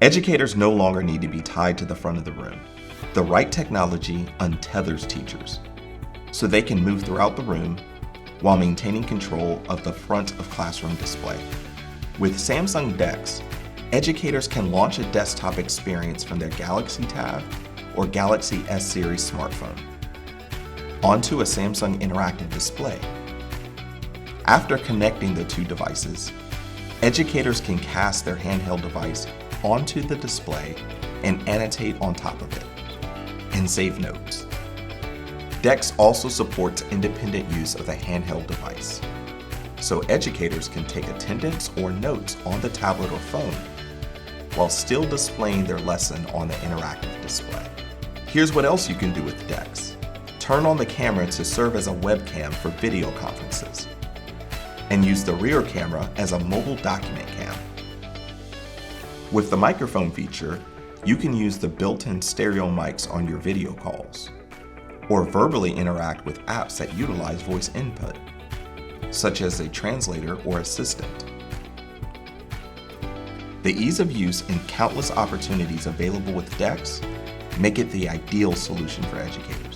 Educators no longer need to be tied to the front of the room. The right technology untethers teachers, so they can move throughout the room while maintaining control of the front of classroom display. With Samsung DeX, educators can launch a desktop experience from their Galaxy Tab or Galaxy S Series smartphone onto a Samsung interactive display. After connecting the two devices, educators can cast their handheld device onto the display and annotate on top of it, and save notes. DeX also supports independent use of the handheld device, so educators can take attendance or notes on the tablet or phone while still displaying their lesson on the interactive display. Here's what else you can do with DeX. Turn on the camera to serve as a webcam for video conferences, and use the rear camera as a mobile document cam. With the microphone feature, you can use the built-in stereo mics on your video calls, or verbally interact with apps that utilize voice input, such as a translator or assistant. The ease of use and countless opportunities available with DeX make it the ideal solution for educators.